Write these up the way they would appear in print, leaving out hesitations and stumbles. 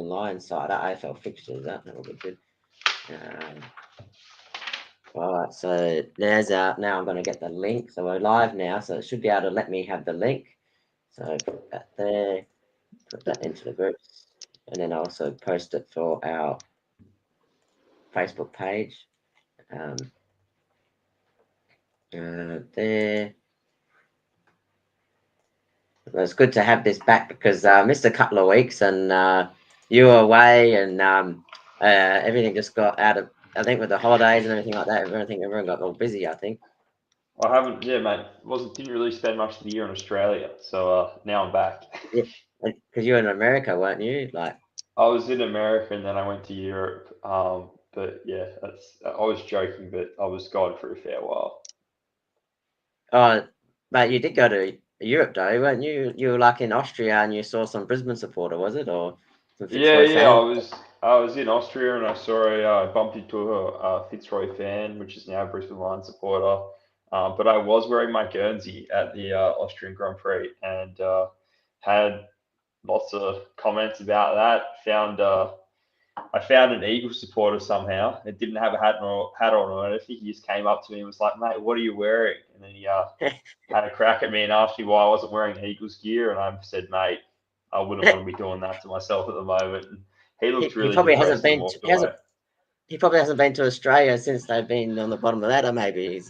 Brisbane Lions side, that AFL fixtures. That'll be good. All right, so there's our. Now I'm going to get the link. So we're live now, so it should be able to let me have the link. So put that there, put that into the groups, and then also post it for our Facebook page. There. It's good to have this back because I missed a couple of weeks and you were away and everything just got out of. I think with the holidays and everything like that, everyone got all busy. I think. I haven't, yeah, mate. Didn't really spend much of the year in Australia, so now I'm back. Yeah, because you were in America, weren't you? Like, I was in America and then I went to Europe. But yeah, I was joking, but I was gone for a fair while. oh, but you did go to Europe, though, weren't you? You were like in Austria and you saw some Brisbane supporter, was it, or some Yeah, Fitzroy yeah. I fans? was I was in Austria and I bumped into a Fitzroy fan, which is now a Brisbane Lions supporter. But I was wearing my Guernsey at the Austrian Grand Prix and had lots of comments about that. I found an Eagles supporter somehow. It didn't have a hat on or anything. He just came up to me and was like, "Mate, what are you wearing?" And then he had a crack at me and asked me why I wasn't wearing Eagles gear. And I said, "Mate, I wouldn't want to be doing that to myself at the moment." And he looked He really probably hasn't depressed and been. walked He hasn't. away. He probably hasn't been to Australia since they've been on the bottom of the ladder. Maybe he's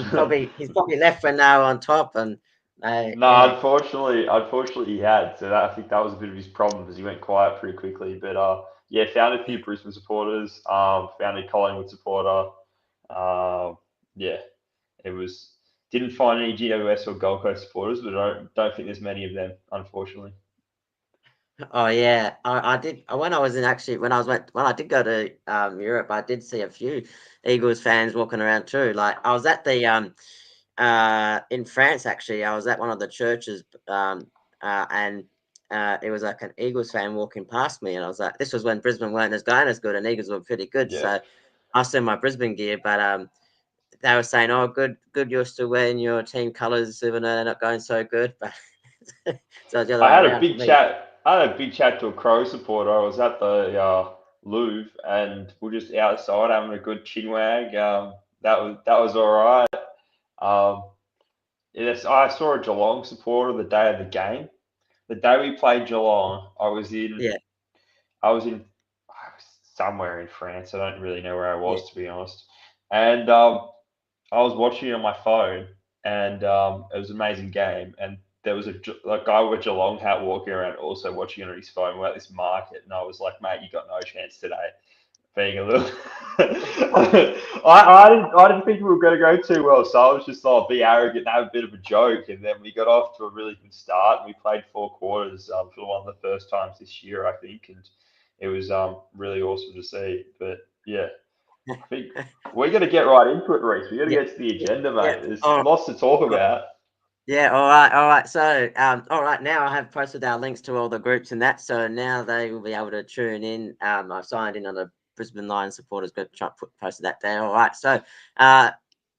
probably left when they were on top, and No, yeah. unfortunately, he had. So I think that was a bit of his problem because he went quiet pretty quickly. But yeah, found a few Brisbane supporters. Found a Collingwood supporter. Um, yeah, it was didn't find any GWS or Gold Coast supporters, but I don't think there's many of them, unfortunately. Oh yeah, I did when I was in actually when I did go to Europe, I did see a few Eagles fans walking around too. Like I was at the in France actually. I was at one of the churches and it was like an Eagles fan walking past me, and I was like, this was when Brisbane weren't as going as good, and Eagles were pretty good. Yeah. So I still in my Brisbane gear, but they were saying, "Oh, good, you're still wearing your team colours, even though they're not going so good." But so it's the other I way had a around for big me. chat. I had a big chat to a Crow supporter. I was at the Louvre, and we're just outside having a good chinwag. That was all right. Um, yes, I saw a Geelong supporter the day of the game. The day we played Geelong, Yeah, I was somewhere in France. I don't really know where I yeah. was, to be honest. And I was watching it on my phone, and it was an amazing game. And there was a guy with a Geelong hat walking around, also watching it on his phone. We're at this market, and I was like, "Mate, you got no chance today." Being a little, I didn't think we were going to go too well, so I was just like be arrogant and have a bit of a joke. And then we got off to a really good start. And we played 4 quarters for one of the first times this year, I think, and it was really awesome to see. But yeah, I think we got to get right into it, Reese. We got to Yeah, get to the yeah, agenda, yeah. mate. There's All lots to talk right. about. Yeah, all right, all right. So, all right. Now I have posted our links to all the groups and that. So now they will be able to tune in. I've signed in on the Brisbane Lions supporters group. Posted that there. All right. So, uh,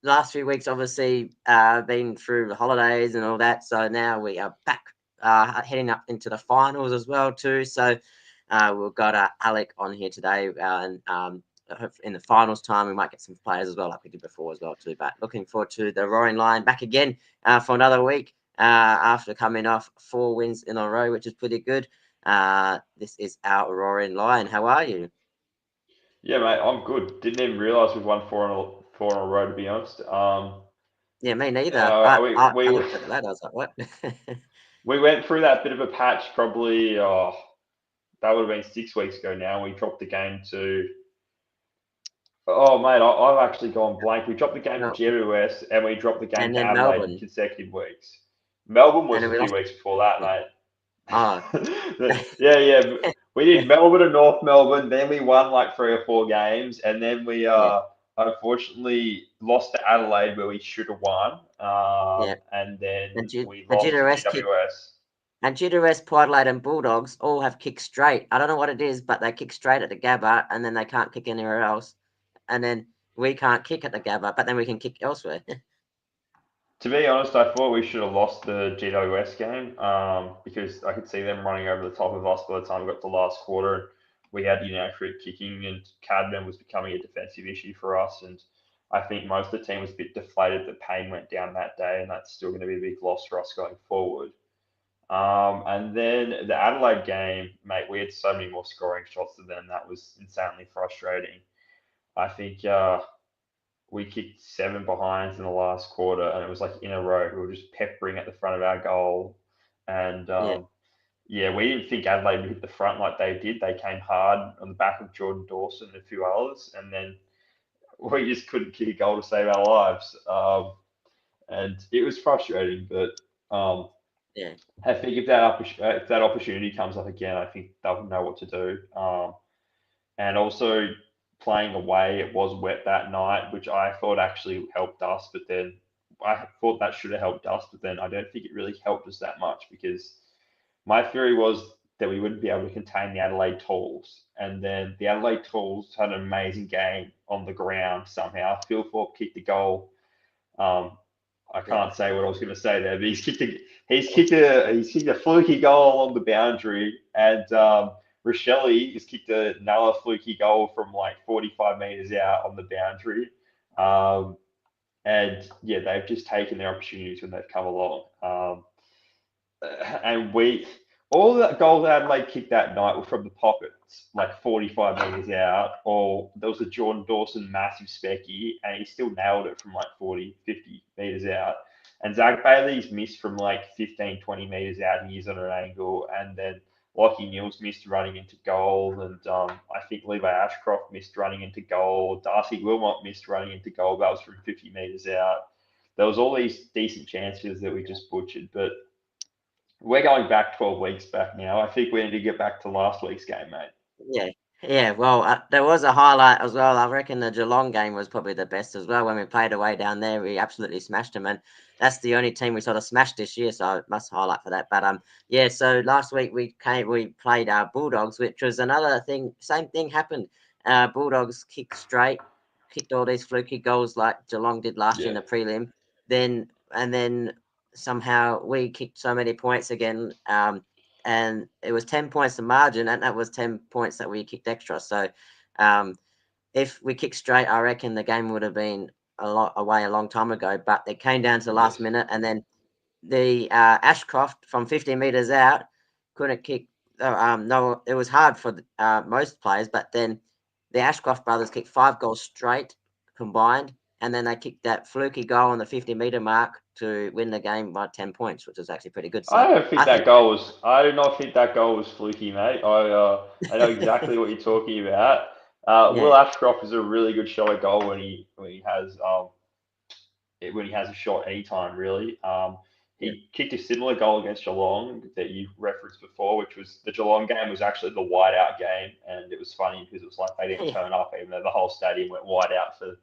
last few weeks obviously been through the holidays and all that. So now we are back, heading up into the finals as well too. So, we've got Alec on here today, and in the finals time we might get some players as well, like we did before as well too. But looking forward to the Roaring Lion back again for another week after coming off 4 wins in a row, which is pretty good. This is our Roaring Lion. How are you? Yeah, mate, I'm good. Didn't even realise we've won four in a row, to be honest. Yeah, me neither. Uh, we I we looked at the ladder. I was like, what? we went through that bit of a patch probably. That would have been 6 weeks ago now. We dropped the game to. Oh, mate, I've actually gone blank. We dropped the game to No, GWS and we dropped the game and to then Adelaide in Melbourne, consecutive weeks. Melbourne and was then a we few lost. weeks before that, Yeah. mate. Oh, Yeah, yeah. We did Melbourne and North Melbourne. Then we won like 3 or 4 games, and then we yeah, unfortunately lost to Adelaide where we should have won. yeah. And then we And lost to GWS kick GWS. and GWS, Port Adelaide, and Bulldogs all have kicked straight. I don't know what it is, but they kick straight at the Gabba, and then they can't kick anywhere else. And then we can't kick at the Gabba, but then we can kick elsewhere. To be honest, I thought we should have lost the GWS game because I could see them running over the top of us by the time we got to the last quarter. we had inaccurate kicking, and Cadman was becoming a defensive issue for us. And I think most of the team was a bit deflated that Payne went down that day, and that's still going to be a big loss for us going forward. And then the Adelaide game, mate, we had so many more scoring shots than them. That was insanely frustrating. I think we kicked 7 behinds in the last quarter, and it was like in a row. We were just peppering at the front of our goal, and Yeah, yeah, we didn't think Adelaide would hit the front like they did. They came hard on the back of Jordan Dawson and a few others, and then we just couldn't kick a goal to save our lives. And it was frustrating, but yeah, I think if that opportunity comes up again, I think they'll know what to do. And also playing away, it was wet that night, which I thought actually helped us. But then I thought that should have helped us, but then I don't think it really helped us that much because my theory was that we wouldn't be able to contain the Adelaide Tools. And then the Adelaide Tools had an amazing game on the ground somehow. Phil Thorpe kicked the goal. Um, I yeah, can't say what I was going to say there, but he's kicked a fluky goal along the boundary, and Rochelle has kicked another fluky goal from like 45 meters out on the boundary. Um, and yeah, they've just taken their opportunities when they've come along. And all the goals Adelaide kicked that night were from the pockets, like 45 metres out, or there was a Jordan Dawson massive specky, and he still nailed it from like 40, 50 metres out. And Zach Bailey's missed from like 15, 20 metres out. He's on an angle, and then Lockie Neals missed running into goal, and I think Levi Ashcroft missed running into goal. Darcy Wilmot missed running into goal. That was from 50 metres out. There was all these decent chances that we just butchered, but we're going back 12 weeks back now. I think we need to get back to last week's game, mate. yeah, yeah. Well, there was a highlight as well. I reckon the Geelong game was probably the best as well. When we played away down there, we absolutely smashed them, and that's the only team we sort of smashed this year. So I must highlight for that. But yeah. So last week we played our Bulldogs, which was another thing. Same thing happened. Bulldogs kicked straight, kicked all these fluky goals like Geelong did last year Yeah. in the prelim. Then somehow we kicked so many points again. And it was 10 points to margin, and that was 10 points that we kicked extra. So, um, if we kicked straight, I reckon the game would have been a lot away a long time ago. But it came down to the last Yes. minute, and then the Ashcroft from 50 meters out couldn't kick. No, it was hard for most players, but then the Ashcroft brothers kicked 5 goals straight combined, and then they kicked that fluky goal on the 50-meter mark to win the game by 10 points, which was actually pretty good. So I don't think I think, that goal was. I do not think that goal was fluky, mate. I know exactly what you're talking about. Will yeah, Ashcroft is a really good shot at goal when he has a shot anytime, really. yeah, He kicked a similar goal against Geelong that you referenced before, which was the Geelong game was actually the whiteout game, and it was funny because it was like they didn't yeah. turn up even though the whole stadium went whiteout for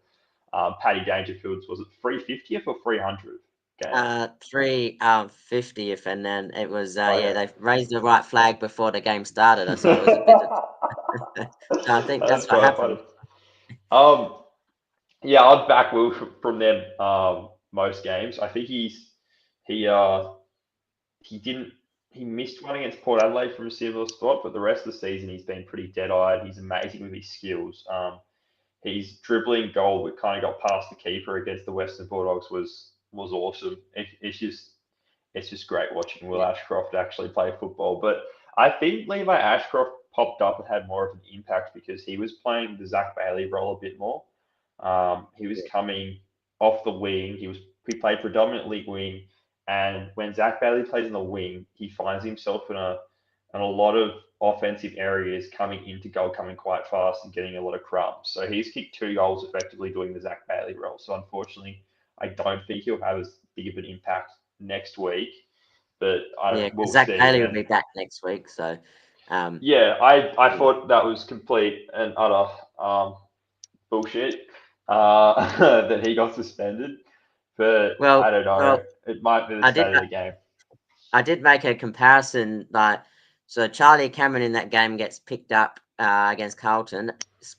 Paddy Dangerfield's. Was it 350th or 300th game? 350th, and then it was yeah, Okay. they raised the right flag before the game started, so it was a bit of, so I think That's that's what quite funny. happened. Um, yeah, I'd back Will from them most games. I think he he didn't he missed one against Port Adelaide from a similar spot, but the rest of the season he's been pretty dead eyed. He's amazing with his skills. His dribbling goal that kind of got past the keeper against the Western Bulldogs was awesome. It's just great watching Will Yeah, Ashcroft actually play football. But I think Levi Ashcroft popped up and had more of an impact because he was playing the Zach Bailey role a bit more. He was yeah, coming off the wing. He played predominantly wing, and when Zach Bailey plays in the wing, he finds himself in a lot of offensive areas coming into goal, coming quite fast and getting a lot of crumbs. So he's kicked 2 goals effectively doing the Zach Bailey role. So unfortunately, I don't think he'll have as big of an impact next week, but yeah. we'll Because Zach see. Bailey will And be back next week, so yeah, I yeah, thought that was complete and utter bullshit that he got suspended, but I well, don't know. It might be the I did. state of the game. I did make a comparison, like, so Charlie Cameron in that game gets picked up against Carlton,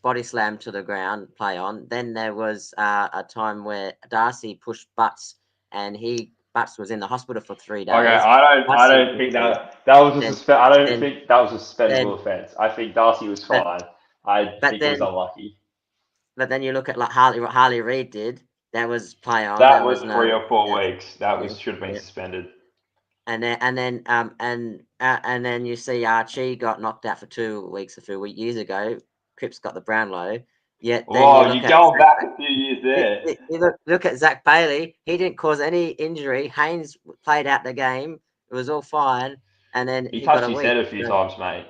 body slam to the ground, play on. Then there was a time where Darcy pushed Butts, and he Butts was in the hospital for 3 Okay, days. I Darcy don't think injured. that was a Then, I don't then, think that was a suspendable then, offence. I think Darcy was but, fine. I but think it was then, unlucky. but then you look at like Harley, what Harley Reid did. There was play on. That There was was 3 or 4 no, weeks. That yeah, was should have been yeah. suspended. And then you see Archie got knocked out for 2 weeks a few years ago. Cripps got the Brownlow. Yet then you Whoa, look you're at going back a few years there. you look at Zach Bailey. He didn't cause any injury. Haynes played out the game. It was all fine, and then He he got touched a his head week. a few So times, mate.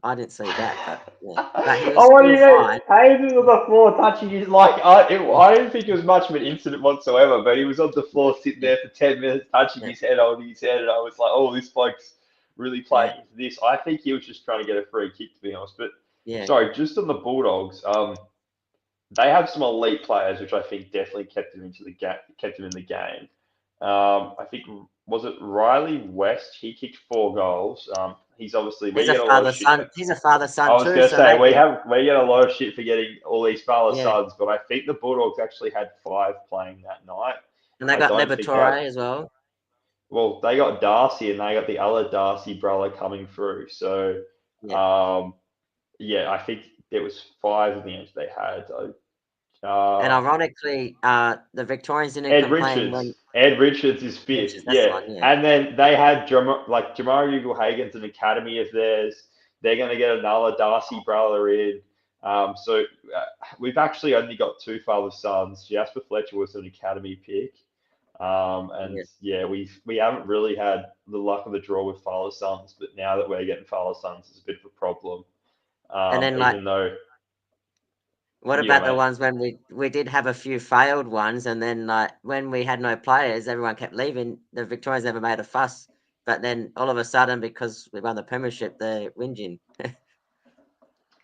I didn't see that, but yeah, but he was Oh, what do still you mean? fine. Hayes was on the floor touching his I didn't think it was much of an incident whatsoever, but he was on the floor sitting Yeah, there for 10 minutes, touching yeah, his head, holding his head, and I was like, "Oh, this bloke's really yeah, playing into this." I think he was just trying to get a free kick, to be honest. But yeah. sorry, just on the Bulldogs, they have some elite players, which I think definitely kept them kept them in the game. I think was it Riley West? He kicked 4 goals. He's obviously we He's a get a lot of father shit. son. He's a father I son was too. gonna So say maybe we get a lot of shit for getting all these father yeah. sons, but I think the Bulldogs actually had 5 playing that night. And they I got don't think that. Liberatore as well. Well, they got Darcy and they got the other Darcy brother coming through. So, Yeah. um, yeah, I think there was 5 in the end they had. And Uh, ironically, the Victorians didn't complain when Ed Richards is which 5th, is that's the yeah. one. Yeah, And then they had Jamari Ugle-Hagen's an academy of theirs. They're going to get another Darcy brother in. So we've actually only got 2 father sons. Jasper Fletcher was an academy pick. And yeah. yeah, we haven't really had the luck of the draw with father sons, but now that we're getting father sons, it's a bit of a problem. And then like Even though, what yeah, about the mate. ones when we did have a few failed ones, and then like when we had no players, everyone kept leaving. The Victorians never made a fuss, but then all of a sudden, because we won the premiership, they're whinging.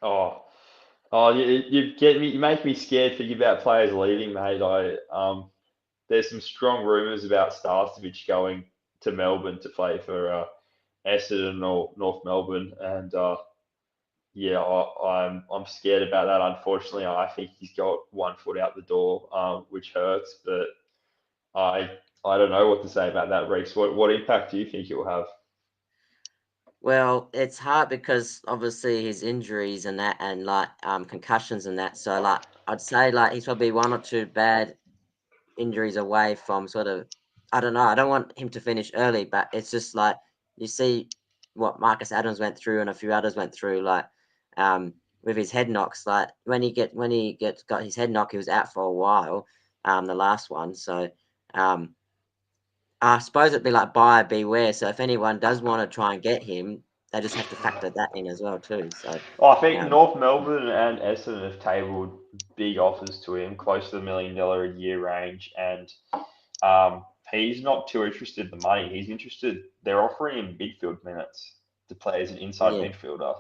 Oh, oh, you get me. You make me scared thinking about players leaving, mate. There's some strong rumours about Starcevich going to Melbourne to play for Essendon or North Melbourne, and yeah, I'm scared about that. Unfortunately, I think he's got 1 foot out the door, which hurts. But I I don't know what to say about that, Reece. What impact do you think it will have? Well, it's hard because obviously his injuries and that, and like concussions and that. So like I'd say like he's probably 1 or 2 bad injuries away from sort of, I don't know. I don't want him to finish early, but it's just like you see what Marcus Adams went through and a few others went through, like with his head knocks. Like when he got his head knock, he was out for a while. The last one. So I suppose it'd be like buyer beware. So if anyone does want to try and get him, they just have to factor that in as well too. So Well, I think um, North Melbourne and Essendon have tabled big offers to him, close to the $1 million a year range, and he's not too interested in the money. He's interested. They're offering him midfield minutes to play as an inside yeah, midfielder,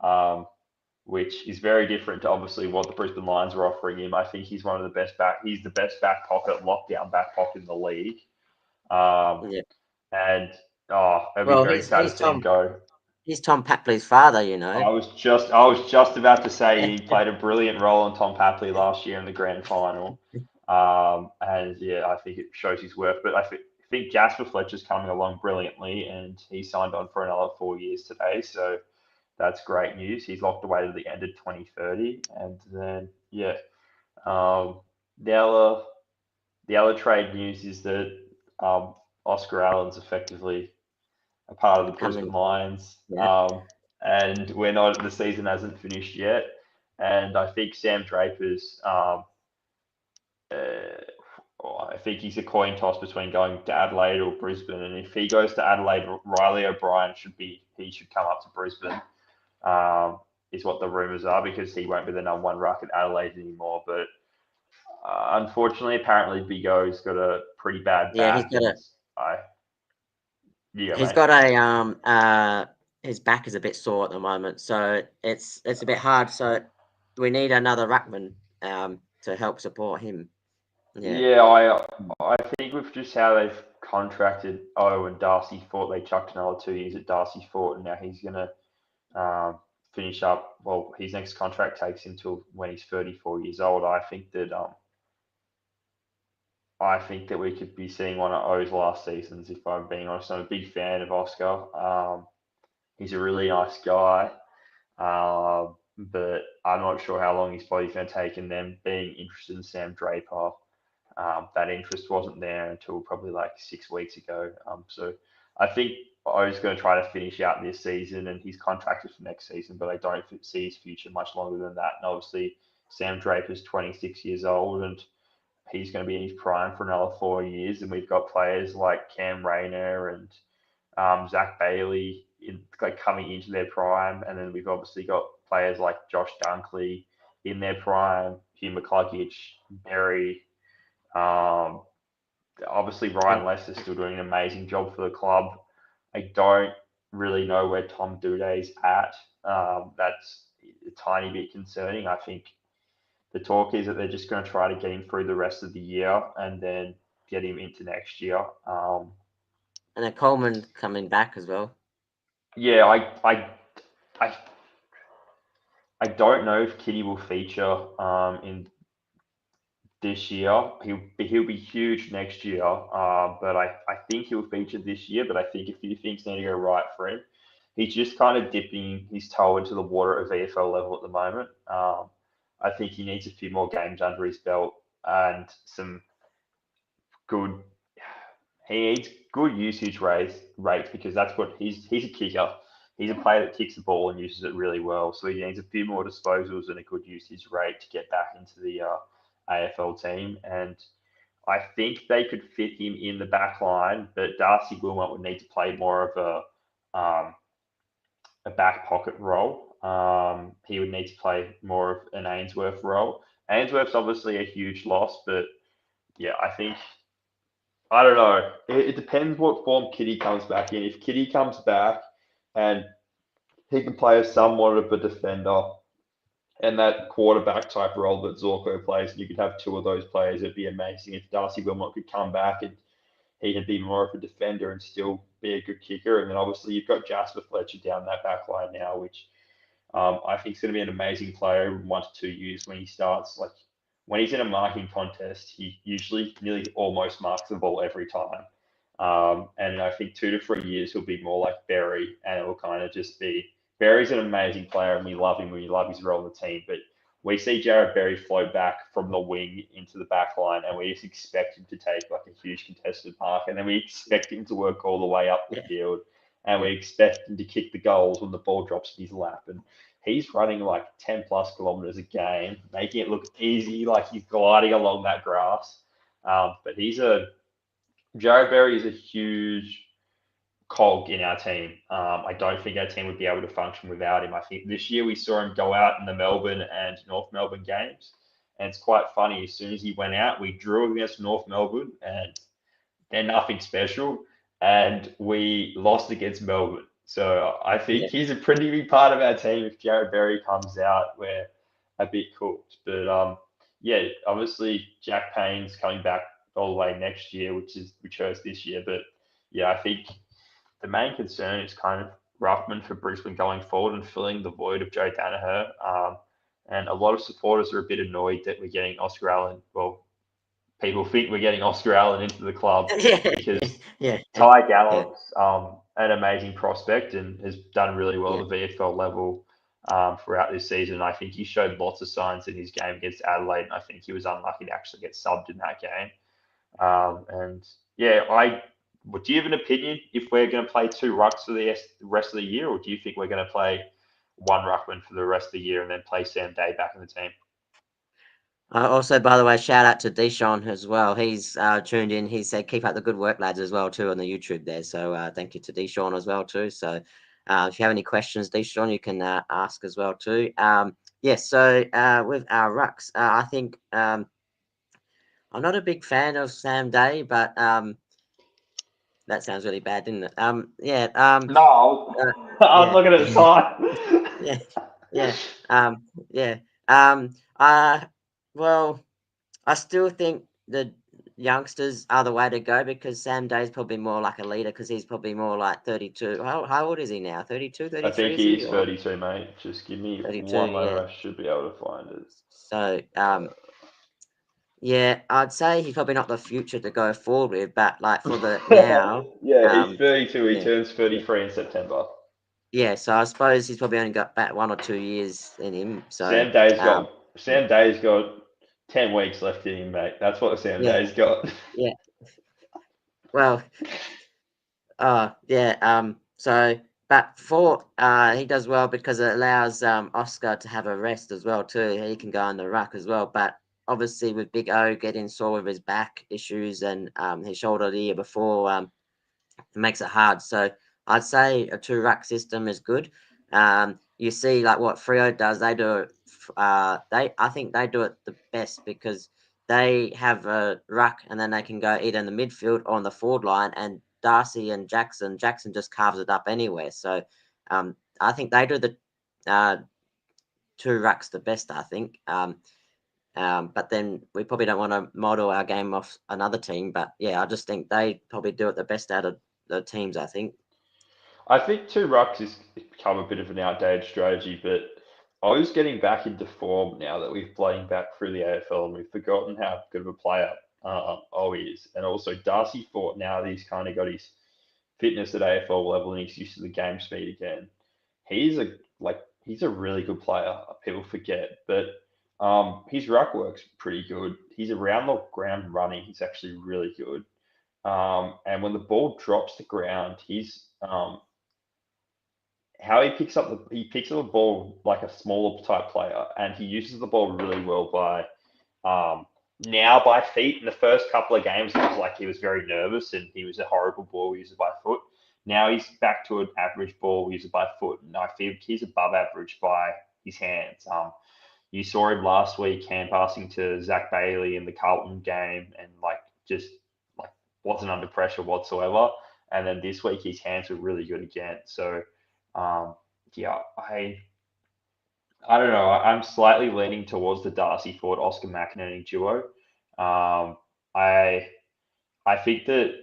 um, which is very different to obviously what the Brisbane Lions are offering him. I think he's one of the best back. He's the best back pocket, lockdown back pocket in the league, um, yeah. and oh, it'd be Well, very sad to see him go. he's Tom Papley's father, you know. I was just about to say he played a brilliant role in Tom Papley last year in the grand final, and yeah, I think it shows his worth. But think Jasper Fletcher's coming along brilliantly, and he signed on for another 4 years today, so that's great news. He's locked away to the end of 2030, and then yeah, um, the other the other trade news is that Oscar Allen's effectively a part of the Brisbane Coming, Lions. yeah, And the season hasn't finished yet. And I think Sam Draper's, I think he's a coin toss between going to Adelaide or Brisbane. And if he goes to Adelaide, Riley O'Brien he should come up to Brisbane, is what the rumours are, because he won't be the number 1 ruck at Adelaide anymore. But unfortunately, apparently Big O's got a pretty bad yeah. back, and I yeah, He's mate. got a his back is a bit sore at the moment, so it's a bit hard. So we need another ruckman to help support him. Yeah, Yeah, I think with just how they've contracted and Darcy Fort, they chucked another 2 years at Darcy Fort, and now he's gonna finish up. Well, his next contract takes him till when he's 34 years old. I think that I think that we could be seeing one of O's last seasons. If I'm being honest, I'm a big fan of Oscar. He's a really nice guy, but I'm not sure how long his body's going to take. And them being interested in Sam Draper, that interest wasn't there until probably like 6 weeks ago. So I think O's going to try to finish out this season, and he's contracted for next season, but I don't see his future much longer than that. And obviously, Sam Draper's 26 years old, and he's going to be in his prime for another 4 years. And we've got players like Cam Rayner and Zach Bailey like coming into their prime, and then we've obviously got players like Josh Dunkley in their prime, Hugh McCluggage, Berry. Um, Obviously, Ryan Lester's still doing an amazing job for the club. I don't really know where Tom Duday's at. That's a tiny bit concerning. I think the talk is that they're just going to try to get him through the rest of the year and then get him into next year. And then Coleman coming back as well. Yeah, I, I don't know if Kitty will feature in this year. He'll be huge next year, but I think he'll feature this year. But I think a few things need to go right for him. He's just kind of dipping his toe into the water at VFL level at the moment. I think he needs a few more games under his belt and some good. He needs good usage rates because that's what he's a kicker. He's a player that kicks the ball and uses it really well. So he needs a few more disposals and a good usage rate to get back into the AFL team. And I think they could fit him in the back line, but Darcy Wilmot would need to play more of a back pocket role. He would need to play more of an Ainsworth role. Ainsworth's obviously a huge loss, but yeah, I don't know. It depends what form Kitty comes back in. If Kitty comes back and he can play as somewhat of a defender and that quarterback type role that Zorko plays, and you could have two of those players, it'd be amazing. If Darcy Wilmot could come back and he could be more of a defender and still be a good kicker. And then obviously you've got Jasper Fletcher down that back line now, which I think he's going to be an amazing player in 1 to 2 years when he starts. Like when he's in a marking contest, he usually nearly almost marks the ball every time. And I think 2 to 3 years he'll be more like Berry, and it will kind of just be Berry's an amazing player, and we love him. We love his role in the team, but we see Jared Berry float back from the wing into the back line, and we just expect him to take like a huge contested mark, and then we expect him to work all the way up the field, and we expect him to kick the goals when the ball drops in his lap. And he's running like 10 plus kilometers a game, making it look easy, like he's gliding along that grass. But Jared Berry is a huge cog in our team. I don't think our team would be able to function without him. I think this year we saw him go out in the Melbourne and North Melbourne games. And it's quite funny. As soon as he went out, we drew against North Melbourne and they're nothing special. And we lost against Melbourne. So I think he's a pretty big part of our team. If Jared Berry comes out, we're a bit cooked. But yeah, obviously Jack Payne's coming back all the way next year, which hurts this year. But yeah, I think the main concern is kind of Ruffman for Brisbane going forward and filling the void of Joe Danaher. And a lot of supporters are a bit annoyed that we're getting Oscar Allen. Well, people think we're getting Oscar Allen into the club because Ty Gallop's an amazing prospect and has done really well at the VFL level throughout this season. I think he showed lots of signs in his game against Adelaide, and I think he was unlucky to actually get subbed in that game. And yeah, do you have an opinion if we're going to play 2 rucks for the rest of the year, or do you think we're going to play 1 ruckman for the rest of the year and then play Sam Day back in the team? Also, by the way, shout out to Deshaun as well. He's tuned in. He said, "Keep up the good work, lads," as well too on the YouTube there. So thank you to Deshaun as well too. So if you have any questions, Deshaun, you can ask as well too. So with our rucks, I think I'm not a big fan of Sam Day, but that sounds really bad, didn't it? No, I was looking at the time. Well, I still think the youngsters are the way to go because Sam Day's probably more like a leader because he's probably more like 32. How old is he now? 32, 33? I think he's 32, mate. Just give me 32, one moment. I should be able to find it. So, Yeah, I'd say he's probably not the future to go forward with, but like for the now, Yeah, he's 32. He yeah, turns yeah, 33 in September. yeah. So I suppose he's probably only got about 1 or 2 years in him. So Sam Day's um, got Sam Day's got 10 weeks left in him, mate. That's what Sam yeah, Day's got. yeah. Well, yeah. So, but for he does well because it allows Oscar to have a rest as well too. He can go on the ruck as well. But obviously with Big O getting sore with his back issues and his shoulder the year before, it makes it hard. So I'd say a two ruck system is good. You see, like what Frio does, they do it. I think they do it the best because they have a ruck and then they can go either in the midfield or on the forward line. And Darcy and Jackson just carves it up anywhere. So I think they do the uh, two rucks the best. I think. But then we probably don't want to model our game off another team. But yeah, I just think they probably do it the best out of the teams. I think. I think two rucks has become a bit of an outdated strategy, but I was getting back into form now that we've playing back through the AFL and we've forgotten how good of a player O is. And also Darcy Fort now that he's kind of got his fitness at AFL level and he's used to the game speed again. He's a really good player. People forget, but his ruck work's pretty good. He's around the ground running. He's actually really good. And when the ball drops to ground, he's how he picks up the ball like a smaller type player, and he uses the ball really well by now by feet. In the first couple of games, it was like he was very nervous and he was a horrible ball user by foot. Now he's back to an average ball user by foot, and I think he's above average by his hands. You saw him last week hand passing to Zach Bailey in the Carlton game, and like just like wasn't under pressure whatsoever. And then this week his hands were really good again. So um, yeah, I don't know. I'm slightly leaning towards the Darcy Ford Oscar McInerney duo. Um, I I think that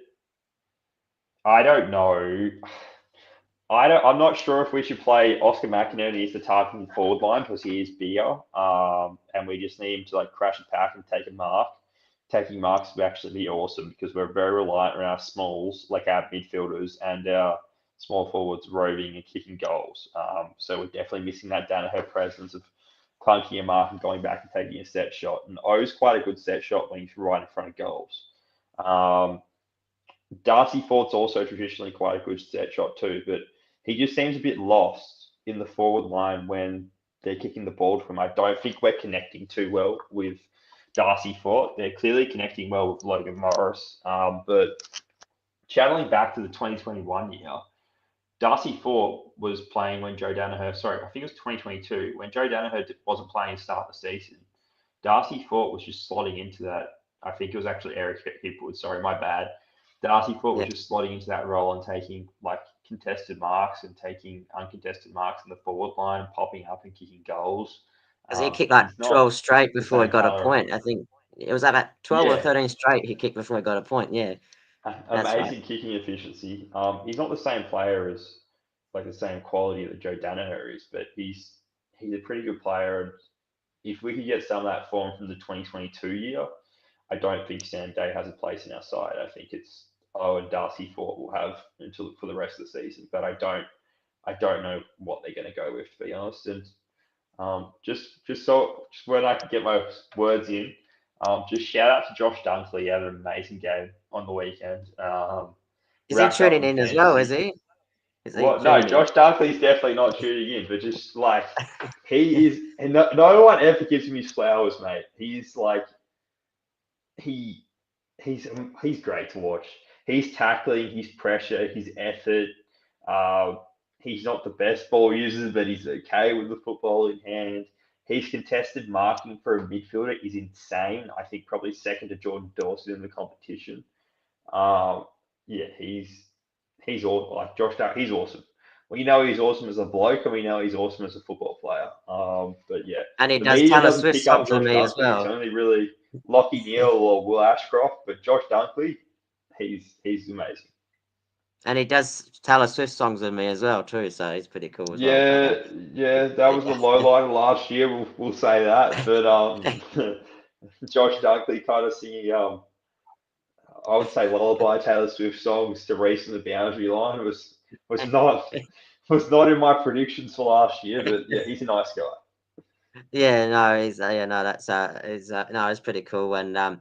I don't know. I'm not sure if we should play Oscar McInerney as the targeting forward line because he is bigger, and we just need him to like crash a pack and take a mark. Taking marks would actually be awesome because we're very reliant on our smalls, like our midfielders and our small forwards roving and kicking goals. So we're definitely missing that Danaher presence of clunking a mark and going back and taking a set shot. And O's quite a good set shot when he's right in front of goals. Um, Darcy Fort's also traditionally quite a good set shot too, but he just seems a bit lost in the forward line when they're kicking the ball to him. I don't think we're connecting too well with Darcy Fort. They're clearly connecting well with Logan Morris, but channeling back to the 2021 year, Darcy Fort was playing when Joe Danaher, sorry, I think it was 2022, when Joe Danaher wasn't playing to start the season. Darcy Fort was just slotting into that. I think it was actually Eric Hipwood, sorry, my bad. Darcy Fort was Yeah, just slotting into that role and taking like contested marks and taking uncontested marks in the forward line, popping up and kicking goals. because he kicked like He's not 12 straight the before he same got a player. point. I think it was about 12 or Yeah, 13 straight he kicked before he got a point. Yeah, that's right. amazing kicking efficiency. He's not the same player as like the same quality that Joe Danaher is, but he's a pretty good player. And if we could get some of that form from the 2022 year, I don't think Sam Day has a place in our side. I think it's and Darcy Fort will have until for the rest of the season, but I don't know what they're going to go with, to be honest. And just when I can get my words in, just shout out to Josh Dunkley. He had an amazing game on the weekend. Is he Wrapped up tuning in in as well? Is fantasy. he? Is he What? No, tuning in? Josh Dunkley's definitely not tuning in, but just like he is, and no one ever gives him his flowers, mate. He's like he he's great to watch. He's tackling, his pressure, his effort. Um, he's not the best ball user, but he's okay with the football in hand. His contested marking for a midfielder is insane. I think probably second to Jordan Dawson in the competition. Um, yeah, he's all like Josh. He's awesome. We know he's awesome as a bloke, and we know he's awesome as a football player. But yeah, And he the does media Taylor doesn't Swift pick up songs with Josh me as Dunkley. It's well. only really Lockie Neal or Will Ashcroft, but Josh Dunkley, he's amazing. And he does Taylor Swift songs with me as well too, so he's pretty cool as well. Yeah, yeah, that was the Yeah, low line last year. We'll say that, but Josh Dunkley kind of singing I would say lullaby Taylor Swift songs to Reece and the boundary line was not was not in my predictions for last year, but yeah, he's a nice guy. Yeah, no, he's yeah, no, that's is no, it's pretty cool. The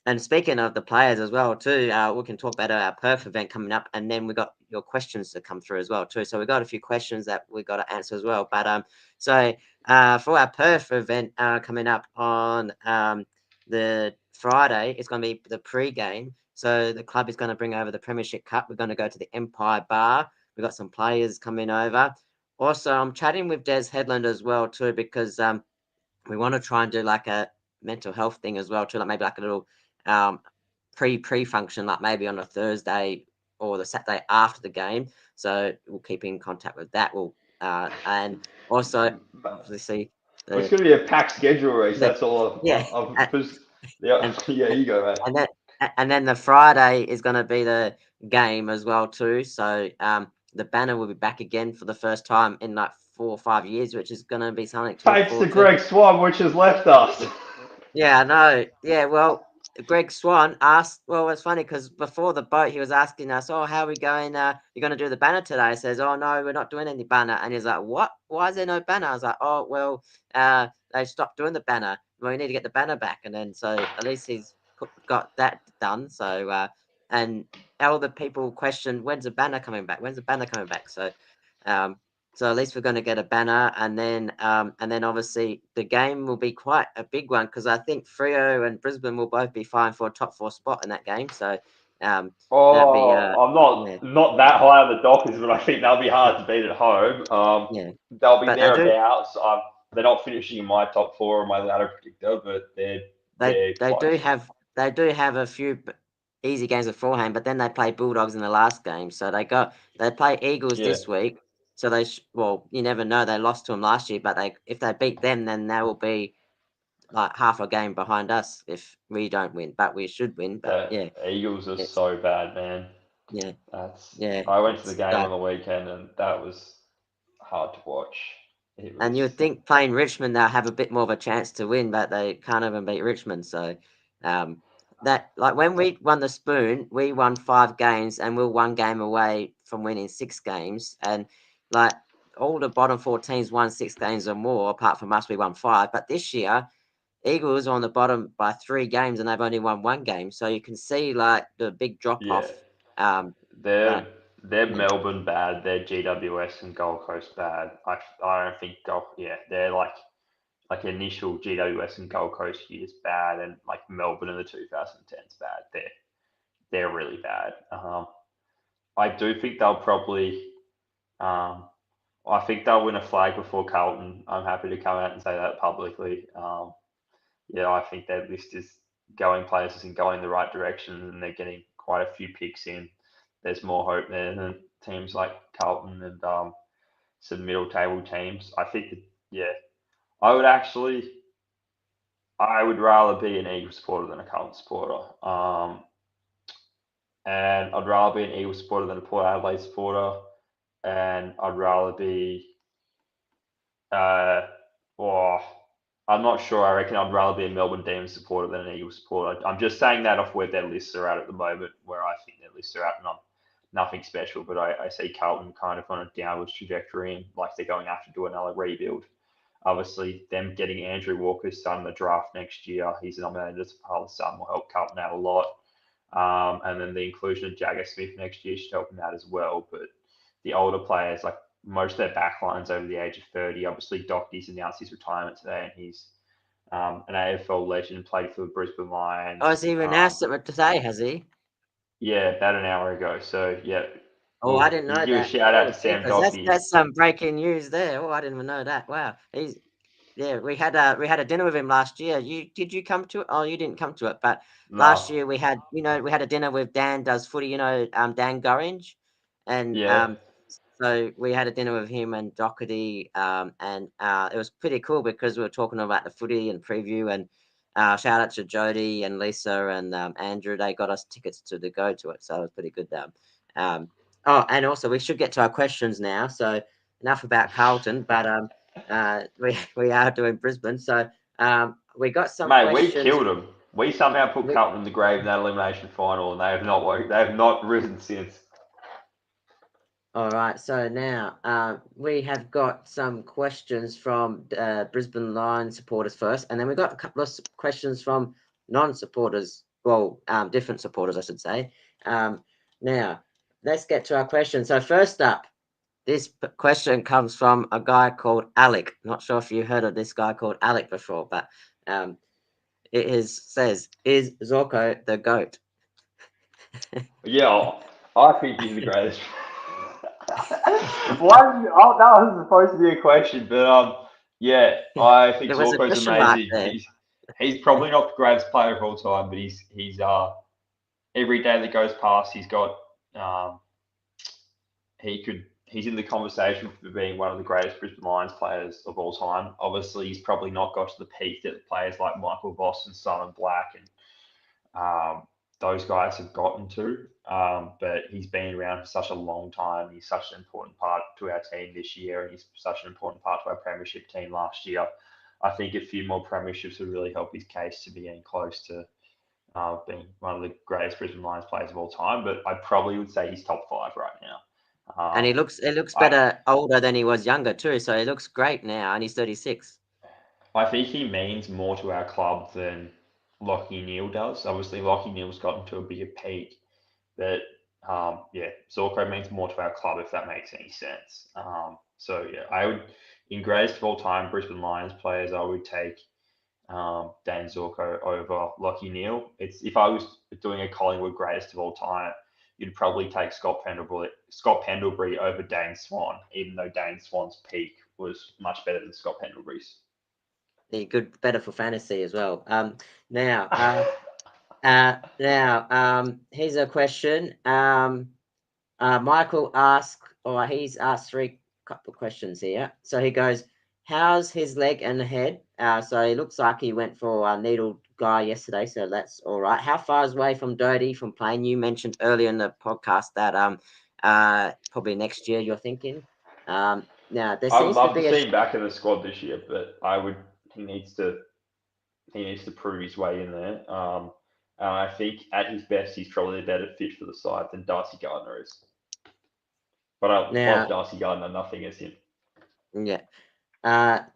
and speaking of the players as well too, we can talk about our Perth event coming up, and then we got your questions to come through as well too. So we got a few questions that we got to answer as well. But so for our Perth event coming up on the Friday, it's going to be the pre-game. So the club is going to bring over the Premiership Cup. We're going to go to the Empire Bar. We've got some players coming over. Also, I'm chatting with Des Headland as well too because we want to try and do like a mental health thing as well too, like maybe like a little um, pre function, like maybe on a Thursday or the Saturday after the game. So we'll keep in contact with that. We'll and also obviously It's the going to be a packed schedule, Reece. the That's all yeah yeah, and yeah, you go, mate. and then the Friday is going to be the game as well too. So the banner will be back again for the first time in like 4 or 5 years, which is going to be something to look Thanks to forward to. Greg Swan, which has left us. Yeah, I know. Yeah, well, Greg Swan asked. Well, it's funny because before the boat, he was asking us, "Oh, how are we going? You're going to do the banner today?" I says, "Oh no, we're not doing any banner." And he's like, "What? Why is there no banner?" I was like, "Oh, well, they stopped doing the banner. Well, we need to get the banner back." And then so at least he's got that done. So and all the people questioned, "When's the banner coming back? When's the banner coming back?" Um, so at least we're going to get a banner, and then obviously the game will be quite a big one because I think Freo and Brisbane will both be vying for a top four spot in that game. So um, that'd be Oh, I'm yeah, not that high on the Dockers, but I think they'll be hard to beat at home. yeah. They'll be But they do thereabouts. They're not finishing in my top four or my ladder predictor, but they're they do close. have a few easy games beforehand, but then they play Bulldogs in the last game. So they play Eagles Yeah, this week. So well, you never know. They lost to them last year, but if they beat them, then they will be like half a game behind us if we don't win, but we should win. But the yeah, Eagles are it's so bad, man. yeah, That's yeah. I went to the It's game like, on the weekend, and that was hard to watch. It and you would was. think playing Richmond they'll have a bit more of a chance to win, but they can't even beat Richmond. So um, that like when we won the Spoon, we won 5 games and we we're 1 game away from winning 6 games, and like all the bottom 4 teams won 6 games or more. Apart from us, we won 5. But this year Eagles are on the bottom by 3 games and they've only won 1 game. So you can see like the big drop Yeah, off. Um, they're but they're yeah, Melbourne bad. They're GWS and Gold Coast bad. I don't think Gold. Yeah, they're like initial GWS and Gold Coast years bad, and like Melbourne in the 2010s bad. They're really bad. I do think they'll probably. Um, I think they'll win a flag before Carlton. I'm happy to come out and say that publicly. Yeah, I think their list is going places and going the right direction, and they're getting quite a few picks in. There's more hope there than teams like Carlton and some middle table teams. I think, that, yeah, I would actually, I would rather be an Eagles supporter than a Carlton supporter. And I'd rather be an Eagles supporter than a Port Adelaide supporter. And I'd rather be, uh, oh, I'm not sure. I reckon I'd rather be a Melbourne Demons supporter than an Eagles supporter. I'm just saying that off where their lists are at the moment, where I think their lists are at, and I'm nothing special. But I see Carlton kind of on a downwards trajectory, and like they're going to have to do another rebuild. Obviously, them getting Andrew Walker's son in the draft next year, he's nominated as a father's son, will help Carlton out a lot. And then the inclusion of Jagger Smith next year should help him out as well. But the older players, like most of their backlines over the age of 30, obviously Doherty's announced his retirement today, and he's an AFL legend, played for the Brisbane oh, has Lions. he renounced it today? Has he? Yeah, about an hour ago. So yeah, Oh, I didn't know give a that. shout out Oh, to Sam jeepers, Doherty. that's some breaking news there. Oh, I didn't even know that. Wow, he's yeah. We had a dinner with him last year. You come to it? Oh, you didn't come to it, but last No, year we had a dinner with Dan does footy. Dan Gorringe, and yeah, so we had a dinner with him and Doherty, and it was pretty cool because we were talking about the footy and preview and. Shout out to Jody and Lisa and Andrew. They got us tickets to go to it, so it was pretty good. Um, Oh, and also we should get to our questions now. So enough about Carlton, but we we are doing Brisbane. So We got some Mate, we questions. killed them. We somehow put We, Carlton in the grave in that elimination final, and they have not worked. They have not risen since. all right, so now we have got some questions from Brisbane Lions supporters first, and then we got a couple of questions from non-supporters, well, different supporters, I should say. Now, let's get to our question. So first up, this question comes from a guy called Aleck. Not sure if you heard of this guy called Aleck before, but says, "Is Zorko the GOAT?" Yeah, I think he's the greatest. That was supposed to be a question, but yeah, I think There was a Zorko's question mark amazing. there. He's probably not the greatest player of all time, but he's every day that goes past, he's got he's in the conversation for being one of the greatest Brisbane Lions players of all time. Obviously, he's probably not got to the peak that players like Michael Voss and Simon Black and those guys have gotten to. But he's been around for such a long time. He's such an important part to our team this year, and he's such an important part to our premiership team last year. I think a few more premierships would really help his case to be getting close to being one of the greatest Brisbane Lions players of all time. But I probably would say he's top 5 right now. And he looks I better older than he was younger too. So he looks great now, and he's 36. I think he means more to our club than Lockie Neal does. Obviously, Lockie Neal's gotten to a bigger peak, but yeah, Zorko means more to our club if that makes any sense. So yeah, I would, in greatest of all time Brisbane Lions players, I would take Dan Zorko over Lockie Neal. It's if I was doing a Collingwood greatest of all time, you'd probably take Scott Pendlebury over Dane Swan, even though Dane Swan's peak was much better than Scott Pendlebury's. Better for fantasy as well. Now, here's a question. Michael asked, or he's asked couple of questions here. So he goes, "How's his leg and head?" So he looks like he went for a needle guy yesterday, so that's all right. How far away from Doty from playing? You mentioned earlier in the podcast that probably next year you're thinking. Now there I would seems to love to be a see him back in the squad this year, but I would. He needs to. He needs to prove his way in there. And I think at his best, he's probably a better fit for the side than Darcy Gardner is. But I love now. Darcy Gardner. Nothing is him. Yeah.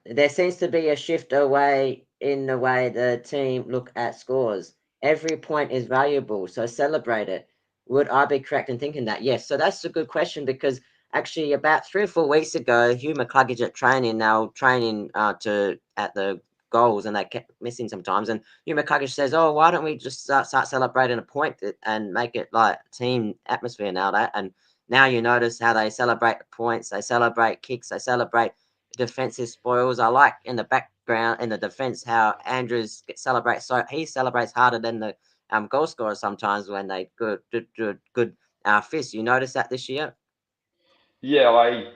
There seems to be a shift away in the way the team look at scores. Every point is valuable, so celebrate it. Would I be correct in thinking that? Yes. So that's a good question because actually about 3 or 4 weeks ago, Hugh McCluggage at training, now training at the goals, and they kept missing sometimes. And Hugh McCluggage says, "Oh, why don't we just start celebrating a point and make it like team atmosphere now that?" And now you notice how they celebrate the points, they celebrate kicks, they celebrate defensive spoils. I like in the background in the defense how Andrews celebrates. So he celebrates harder than the goal scorers sometimes when they good fists. You notice that this year? Yeah, I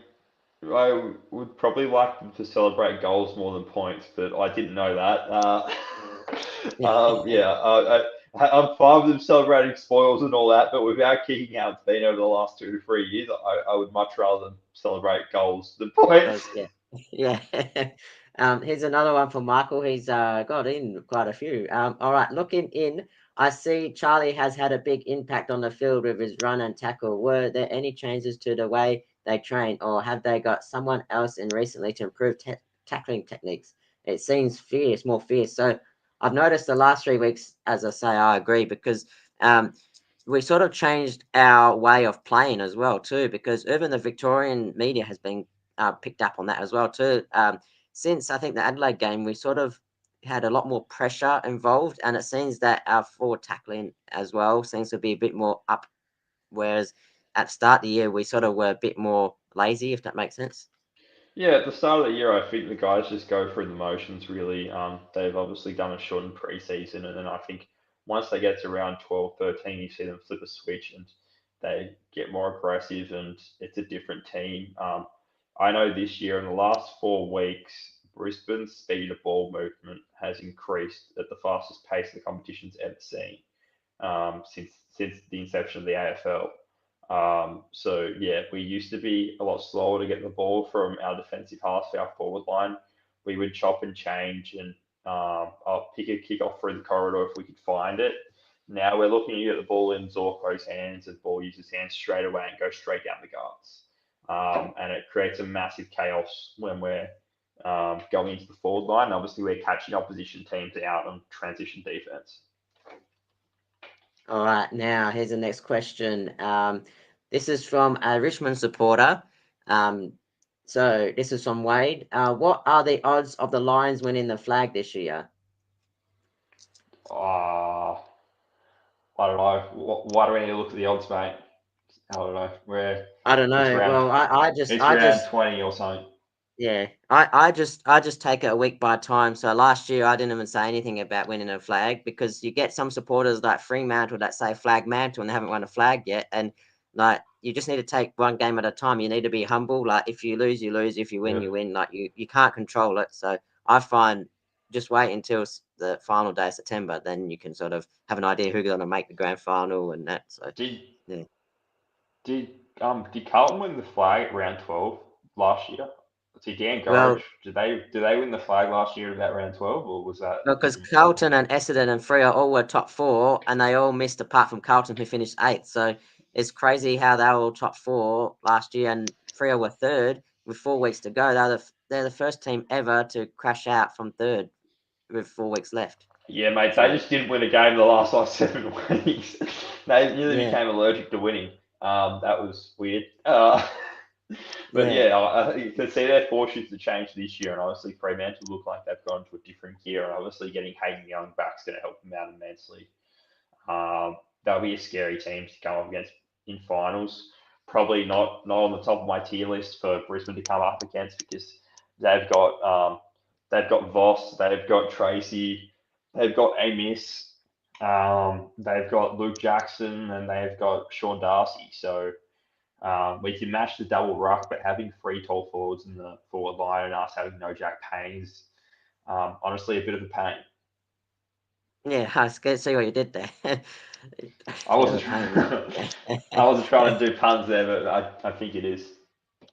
would probably like them to celebrate goals more than points, but I didn't know that. Yeah. Yeah, I'm fine with them celebrating spoils and all that, but without kicking out Dean over the last 2 to 3 years, I would much rather them celebrate goals than points. Yeah. Yeah. Here's another one for Michael. He's got in quite a few. All right, looking in, I see Charlie has had a big impact on the field with his run and tackle. Were there any changes to the way they train, or have they got someone else in recently to improve tackling techniques? It seems fierce, more fierce. So I've noticed the last 3 weeks, as I say, I agree because um, we sort of changed our way of playing as well too, because even the Victorian media has been picked up on that as well too. Since I think the Adelaide game, we sort of had a lot more pressure involved, and it seems that our forward tackling as well seems to be a bit more up. Whereas at the start of the year, we sort of were a bit more lazy, if that makes sense. Yeah, at the start of the year, I think the guys just go through the motions, really. They've obviously done a shortened preseason, and then I think once they get to around 12, 13, you see them flip a switch and they get more aggressive, and it's a different team. I know this year, in the last 4 weeks, Brisbane's speed of ball movement has increased at the fastest pace the competition's ever seen since the inception of the AFL. So yeah, we used to be a lot slower to get the ball from our defensive half to our forward line. We would chop and change, and I'll pick a kick off through the corridor if we could find it. Now we're looking to get the ball in Zorko's hands and ball user's hands straight away and go straight down the guards. And it creates a massive chaos when we're going into the forward line. Obviously, we're catching opposition teams out on transition defense. All right, now here's the next question. This is from a Richmond supporter. So this is from Wade. What are the odds of the Lions winning the flag this year? Uh, I don't know. Why do we need to look at the odds, mate? I don't know. I don't It's know. round Well, it's round 20 or something. yeah, I just take it a week by time. So last year I didn't even say anything about winning a flag because you get some supporters like Fremantle that say flag mantle and they haven't won a flag yet. And like you just need to take one game at a time. You need to be humble. Like if you lose, you lose. If you win, Yeah. you win. Like you can't control it. So I find just wait until the final day of September, then you can sort of have an idea who's going to make the grand final and that. So Did yeah. did did Carlton win the flag at round 12 last year? See, Dan Gorridge, Well, did they win the flag last year at about round 12, or was that a because different team? Carlton and Essendon and Freo all were top four, and they all missed apart from Carlton, who finished eighth. So it's crazy how they were all top four last year, and Freo were third with 4 weeks to go. They're the first team ever to crash out from third with 4 weeks left. Yeah, mate, they So just didn't win a game the last like 7 weeks. They nearly yeah, became allergic to winning. That was weird. But yeah, yeah, you can see their fortunes to change this year, and obviously Fremantle look like they've gone to a different gear, and obviously getting Hayden Young back is going to help them out immensely. They'll be a scary team to come up against in finals. Probably not on the top of my tier list for Brisbane to come up against because they've got they've got Voss, they've got Tracy, they've got Amos, they've got Luke Jackson, and they've got Sean Darcy. So we can match the double ruck, but having three tall forwards in the forward line and us having no Jack Payne is honestly a bit of a pain. yeah. I was scared to see what you did there. I Bit of wasn't a pain. I wasn't trying Yeah. to do puns there, but I think it is.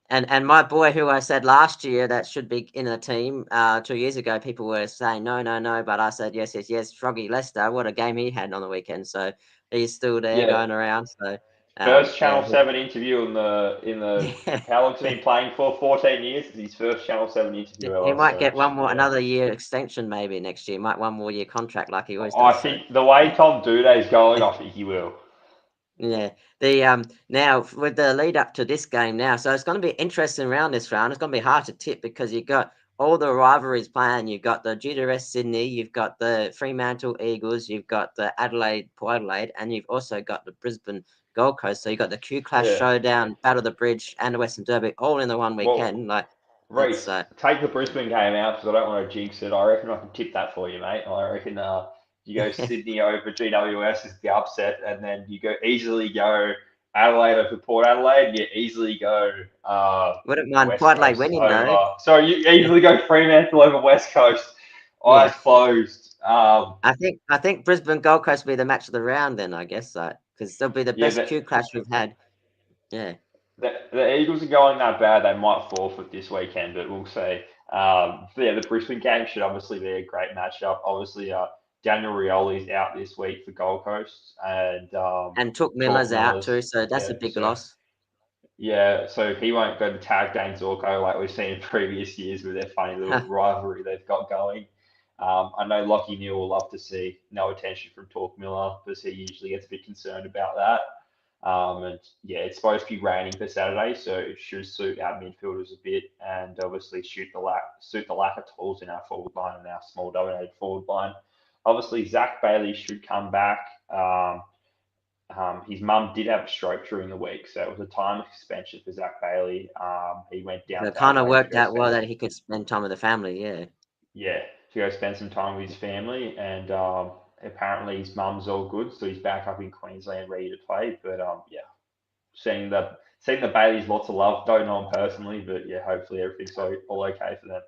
And my boy, who I said last year that should be in the team, 2 years ago, people were saying no, no, no, but I said yes, yes, yes. Froggy Lester, what a game he had on the weekend. So he's still there Yeah, going around. So first yeah, Channel Seven interview how long has he been playing for? 14 years. It's his first Channel Seven interview he ever. might So get yeah, another year extension maybe next year. Might 1 more year contract like he always I does. So think the way Tom Duday's going, I think he will. yeah, the now with the lead up to this game now, so it's going to be interesting round this round. It's going to be hard to tip because you got all the rivalries playing. You've got the GWS Sydney, you've got the Fremantle Eagles, you've got the Adelaide Port Adelaide, and you've also got the Brisbane Gold Coast. So you got the Q Clash Yeah. Showdown, Battle of the Bridge, and the Western Derby all in the one Well, weekend. Like it's Reece, take the Brisbane game out because I don't want to jinx it. I reckon I can tip that for you, mate. I reckon you go Sydney over GWS is the upset, and then you go easily go Adelaide over Port Adelaide. You easily go wouldn't mind West Port Adelaide Coast winning though. over. So you easily go Fremantle over West Coast. Eyes Yeah. closed. I think Brisbane Gold Coast will be the match of the round then, I guess, because they'll be the Yeah, best Q clash we've had. Yeah. the Eagles are going that bad. They might forfeit this weekend, but we'll see. But yeah, the Brisbane game should obviously be a great matchup. Obviously, Daniel Rioli's out this week for Gold Coast, and And Took Tork Miller's out too, Miller's so that's a yeah. big So loss. yeah, so he won't go to tag Dane Zorko like we've seen in previous years with their funny little rivalry they've got going. I know Lockie Neal will love to see no attention from Tork Miller because he usually gets a bit concerned about that. And yeah, it's supposed to be raining for Saturday, so it should suit our midfielders a bit, and obviously suit the lack of tools in our forward line and our small dominated forward line. Obviously, Zach Bailey should come back. His mum did have a stroke during the week, so it was a time of suspension for Zach Bailey. He went So down it to kind of Adelaide to worked go out well spend that he could spend time with the family. Yeah. yeah spend some time with his family, and apparently his mum's all good, so he's back up in Queensland ready to play. But yeah, seeing the Baileys lots of love. Don't know them personally, but yeah, hopefully everything's all okay for them.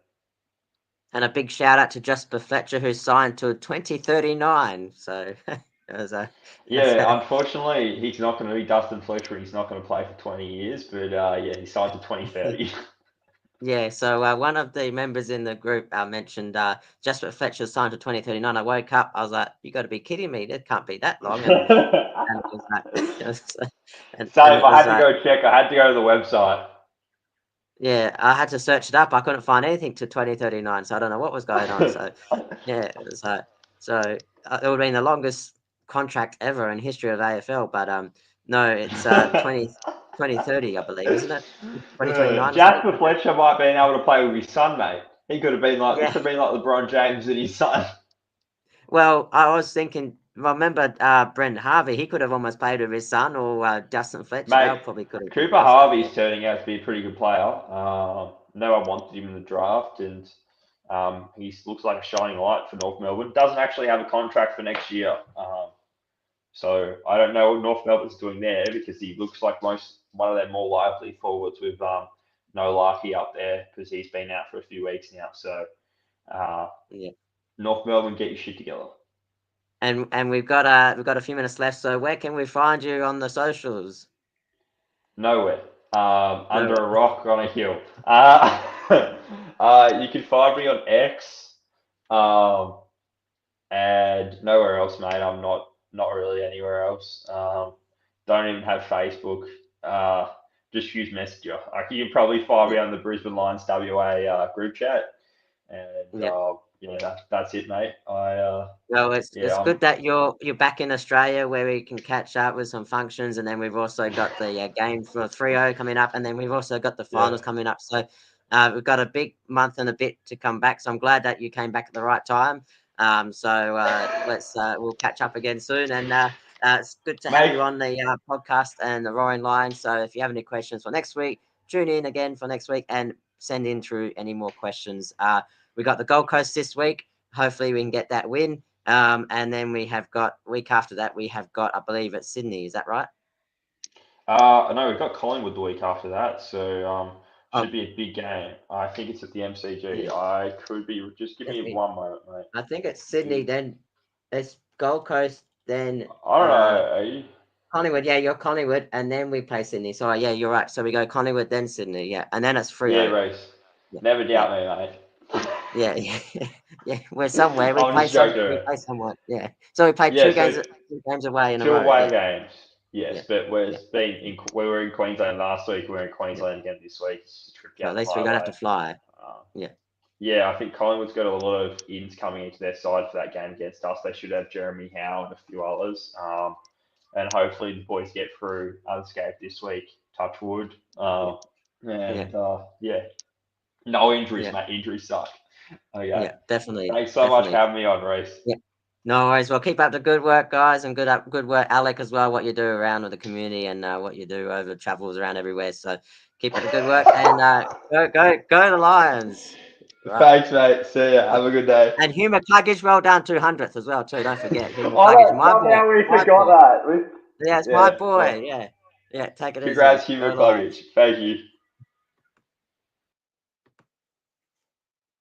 And a big shout out to Jasper Fletcher, who signed to 2039. So that was a, Yeah, unfortunately, he's not going to be Dustin Fletcher. He's not going to play for 20 years, but yeah, he signed to 2030. Yeah, so one of the members in the group mentioned Jasper Fletcher's signed to 2039. I woke up, I was like, "You got to be kidding me! That can't be that long." And it was like, it was, and Same. it I was had to like, go check. I had to go to the website. yeah, I had to search it up. I couldn't find anything to 2039, so I don't know what was going on. So yeah, it was like, so it would have been the longest contract ever in history of AFL. But no, it's 2030, I believe, isn't it? 2029 or something Jasper like that. Fletcher might be able to play with his son, mate. He could have been like, it Yeah. could have been like LeBron James and his son. Well, I was thinking, remember Brent Harvey? He could have almost played with his son, or Justin Fletcher. They Mate, probably could have been Cooper close to that. Yeah, Harvey's turning out to be a pretty good player. No one wanted him in the draft, and he looks like a shining light for North Melbourne. Doesn't actually have a contract for next year. So I don't know what North Melbourne's doing there because he looks like one of their more lively forwards with no Larky up there because he's been out for a few weeks now. So uh, yeah. North Melbourne, get your shit together. And we've got a few minutes left. So where can we find you on the socials? Nowhere. No. Under a rock on a hill. You can find me on X, um, and nowhere else, mate. I'm not really anywhere else. Don't even have Facebook. Just use Messenger. You can probably find Yeah. me on the Brisbane Lions WA group chat, and Yeah. yeah, that's it, mate. Well, Yeah, it's good that you're back in Australia where we can catch up with some functions, and then we've also got the game for 3-0 coming up, and then we've also got the yeah. finals coming up. So we've got a big month and a bit to come back. So I'm glad that you came back at the right time. So we'll catch up again soon, and it's good to have Mate, you on the podcast and the Roaring Line. So if you have any questions for next week, tune in again for next week and send in through any more questions. We got the Gold Coast this week. Hopefully we can get that win. And then we have got week after that, we have got, I believe, at Sydney. Is that right? no, we've got Collingwood the week after that, so Oh, should be a big game. I think it's at the yeah, MCG. I could be. Just give me definitely. one moment, mate. I think it's Sydney, then it's Gold Coast, then I don't know. Collingwood. Yeah, you're Collingwood, and then we play Sydney. So yeah, you're right. So we go Collingwood, then Sydney. Yeah, and then it's Yeah, Freo. Reece. Yeah, Never yeah, doubt me, mate. yeah, yeah. Yeah, we're somewhere. We I'm play just joking. we play somewhere. Yeah. So we played Yeah, so 2 games away in a two row. away Yeah, games. yeah, Yes, but yeah, we were in Queensland last week. We're in yeah. Queensland again this week. It's just a trip So down at the least we don't have highway. to fly. Um, Yeah, yeah, I think Collingwood's got a lot of ins coming into their side for that game against us. They should have Jeremy Howe and a few others. And hopefully the boys get through unscathed this week. Touch wood. yeah, yeah, And yeah, no injuries, yeah, mate. Injuries suck. Okay. yeah. Definitely, Thanks so much for definitely. having me on, Reece. Yeah. No worries. Well, keep up the good work, guys, and good work, Alec, as well. What you do around with the community and what you do over travels around everywhere. So keep up the good work and go the Lions. Right. Thanks, mate. See ya. Yeah. Have a good day. And Hugh McCluggage, well done 200th as well too. Don't forget Hugh Oh McCluggage, no, my boy, somehow we my forgot boy. that. Yeah, it's my Yeah, boy. well, Yeah, yeah. Take it easy. congrats, Human Go Lions. Luggage. Thank you.